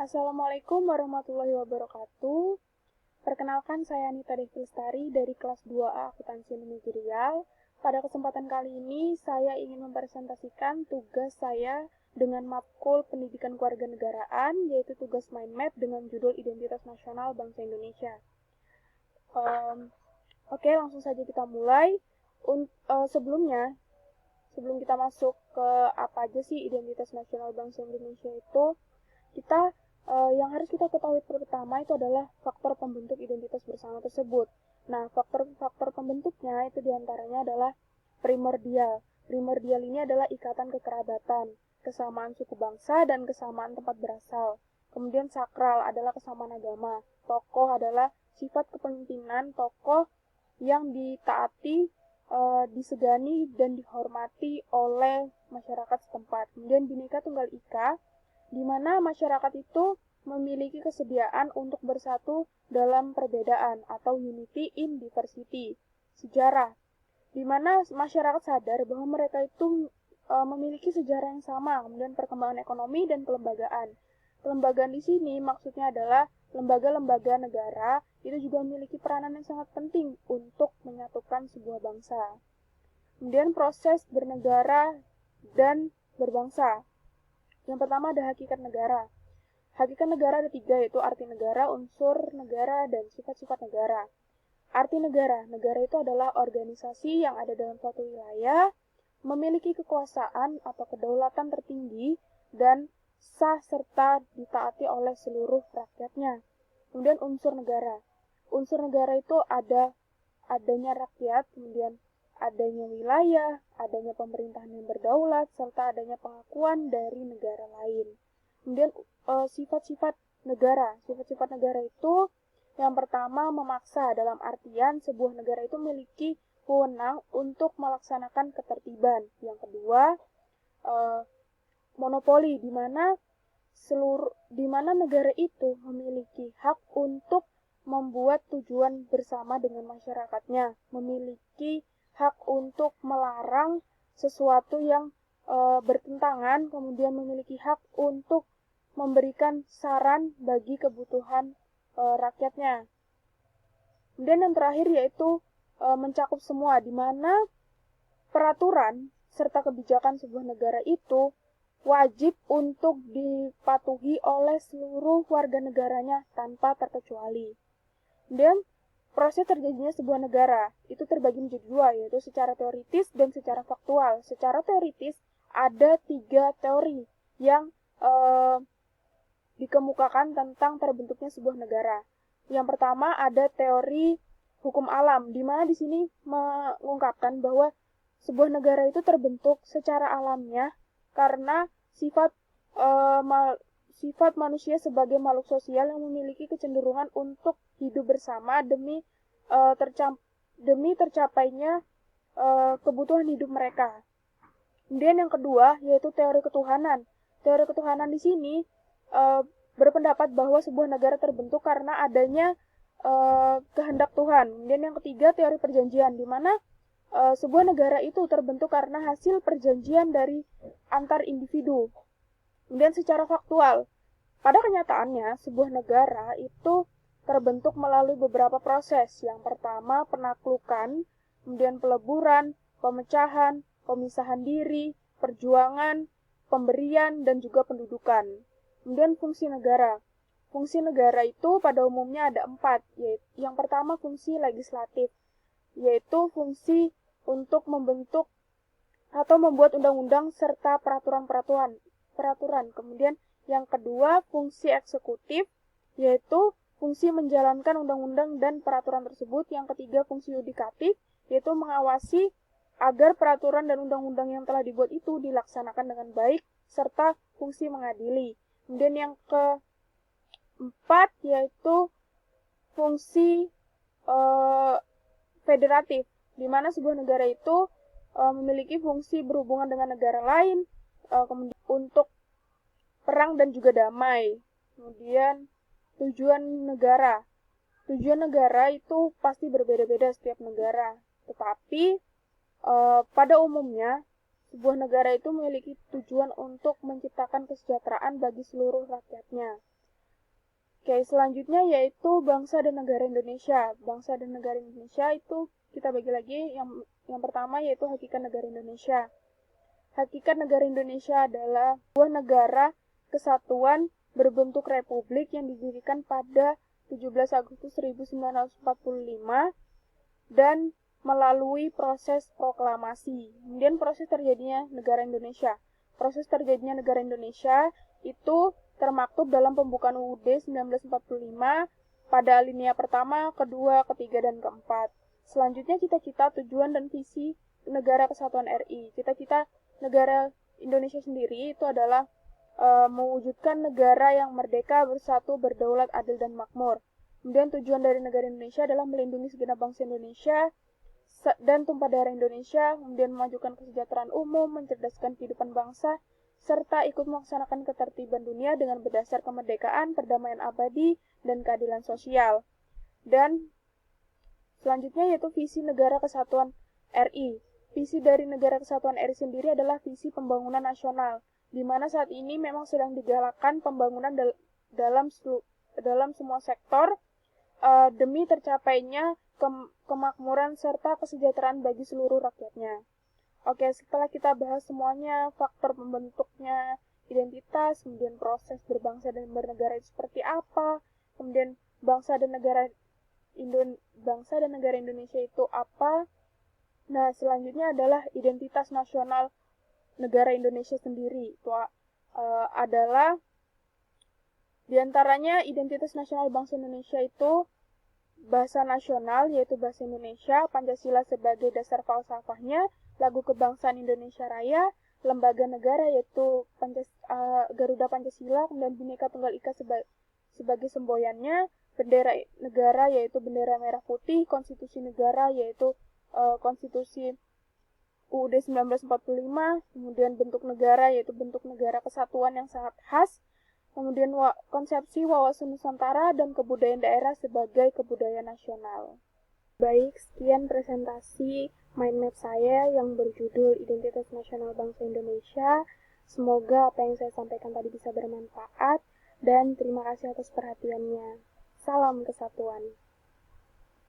Assalamualaikum warahmatullahi wabarakatuh. Perkenalkan, saya Anita Devi Lestari dari kelas 2A Akuntansi Manajerial. Pada kesempatan kali ini, saya ingin mempresentasikan tugas saya dengan matkul Pendidikan Kewarganegaraan, yaitu tugas mind map dengan judul Identitas Nasional Bangsa Indonesia. Oke, langsung saja kita mulai. Sebelum kita masuk ke apa aja sih Identitas Nasional Bangsa Indonesia itu, yang harus kita ketahui pertama itu adalah faktor pembentuk identitas bersama tersebut. Nah, faktor-faktor pembentuknya itu diantaranya adalah primordial. Primordial ini adalah ikatan kekerabatan, kesamaan suku bangsa, dan kesamaan tempat berasal. Kemudian sakral adalah kesamaan agama. Tokoh adalah sifat kepemimpinan tokoh yang ditaati, disegani, dan dihormati oleh masyarakat setempat. Kemudian Bhinneka Tunggal Ika, di mana masyarakat itu memiliki kesediaan untuk bersatu dalam perbedaan atau unity in diversity. Sejarah, di mana masyarakat sadar bahwa mereka itu memiliki sejarah yang sama, kemudian perkembangan ekonomi dan kelembagaan. Kelembagaan di sini maksudnya adalah lembaga-lembaga negara itu juga memiliki peranan yang sangat penting untuk menyatukan sebuah bangsa. Kemudian proses bernegara dan berbangsa. Yang pertama ada hakikat negara. Hakikat negara ada 3, yaitu arti negara, unsur negara, dan sifat-sifat negara. Arti negara. Negara itu adalah organisasi yang ada dalam suatu wilayah, memiliki kekuasaan atau kedaulatan tertinggi, dan sah serta ditaati oleh seluruh rakyatnya. Kemudian unsur negara. Unsur negara itu adanya rakyat, kemudian adanya wilayah, adanya pemerintahan yang berdaulat, serta adanya pengakuan dari negara lain. Kemudian sifat-sifat negara. Sifat-sifat negara itu yang pertama memaksa, dalam artian sebuah negara itu memiliki wewenang untuk melaksanakan ketertiban. Yang kedua, monopoli, di mana negara itu memiliki hak untuk membuat tujuan bersama dengan masyarakatnya, memiliki hak untuk melarang sesuatu yang bertentangan, kemudian memiliki hak untuk memberikan saran bagi kebutuhan rakyatnya. Kemudian yang terakhir yaitu mencakup semua, di mana peraturan serta kebijakan sebuah negara itu wajib untuk dipatuhi oleh seluruh warga negaranya tanpa terkecuali. Kemudian proses terjadinya sebuah negara itu terbagi menjadi 2, yaitu secara teoritis dan secara faktual. Secara teoritis ada 3 teori yang dikemukakan tentang terbentuknya sebuah negara. Yang pertama ada teori hukum alam, di mana di sini mengungkapkan bahwa sebuah negara itu terbentuk secara alamiah karena sifat manusia sebagai makhluk sosial yang memiliki kecenderungan untuk hidup bersama demi tercapainya kebutuhan hidup mereka. Kemudian yang kedua yaitu teori ketuhanan. Teori ketuhanan di sini berpendapat bahwa sebuah negara terbentuk karena adanya kehendak Tuhan. Kemudian yang ketiga teori perjanjian, di mana sebuah negara itu terbentuk karena hasil perjanjian dari antar individu. Kemudian secara faktual, pada kenyataannya sebuah negara itu terbentuk melalui beberapa proses. Yang pertama penaklukan, kemudian peleburan, pemecahan, pemisahan diri, perjuangan, pemberian, dan juga pendudukan. Kemudian fungsi negara. Fungsi negara itu pada umumnya ada 4, yaitu yang pertama fungsi legislatif, yaitu fungsi untuk membentuk atau membuat undang-undang serta peraturan. Kemudian yang kedua fungsi eksekutif, yaitu fungsi menjalankan undang-undang dan peraturan tersebut. Yang ketiga fungsi yudikatif, yaitu mengawasi agar peraturan dan undang-undang yang telah dibuat itu dilaksanakan dengan baik, serta fungsi mengadili. Kemudian yang keempat yaitu fungsi federatif, di mana sebuah negara itu memiliki fungsi berhubungan dengan negara lain, kemudian untuk perang dan juga damai. Kemudian tujuan negara. Tujuan negara itu pasti berbeda-beda setiap negara, tetapi pada umumnya sebuah negara itu memiliki tujuan untuk menciptakan kesejahteraan bagi seluruh rakyatnya. Oke, selanjutnya yaitu bangsa dan negara Indonesia. Bangsa dan negara Indonesia itu kita bagi lagi, yang pertama yaitu hakikat negara Indonesia. Hakikat negara Indonesia adalah sebuah negara kesatuan berbentuk republik yang didirikan pada 17 Agustus 1945 dan melalui proses proklamasi. Kemudian proses terjadinya negara Indonesia. Proses terjadinya negara Indonesia itu termaktub dalam pembukaan UUD 1945 pada alinea pertama, kedua, ketiga, dan keempat. Selanjutnya cita-cita, tujuan, dan visi negara kesatuan RI. Cita-cita negara Indonesia sendiri itu adalah mewujudkan negara yang merdeka, bersatu, berdaulat, adil, dan makmur. Kemudian tujuan dari negara Indonesia adalah melindungi segenap bangsa Indonesia dan tumpah darah Indonesia, kemudian memajukan kesejahteraan umum, mencerdaskan kehidupan bangsa, serta ikut melaksanakan ketertiban dunia dengan berdasar kemerdekaan, perdamaian abadi, dan keadilan sosial. Dan selanjutnya yaitu visi negara kesatuan RI. Visi dari negara kesatuan RI sendiri adalah visi pembangunan nasional, di mana saat ini memang sedang digalakkan pembangunan dalam semua sektor demi tercapainya kemakmuran serta kesejahteraan bagi seluruh rakyatnya. Oke, setelah kita bahas semuanya, faktor pembentuknya identitas, kemudian proses berbangsa dan bernegara itu seperti apa, kemudian bangsa dan negara Indonesia itu apa. Nah, selanjutnya adalah identitas nasional negara Indonesia sendiri. Itu adalah diantaranya identitas nasional bangsa Indonesia itu bahasa nasional, yaitu bahasa Indonesia, Pancasila sebagai dasar falsafahnya, lagu kebangsaan Indonesia Raya, lembaga negara yaitu Garuda Pancasila, dan Bhinneka Tunggal Ika sebagai semboyannya, bendera negara yaitu bendera merah putih, konstitusi negara yaitu konstitusi UUD 1945, kemudian bentuk negara yaitu bentuk negara kesatuan yang sangat khas, kemudian konsepsi wawasan Nusantara dan kebudayaan daerah sebagai kebudayaan nasional. Baik, sekian presentasi mind map saya yang berjudul Identitas Nasional Bangsa Indonesia. Semoga apa yang saya sampaikan tadi bisa bermanfaat, dan terima kasih atas perhatiannya. Salam kesatuan.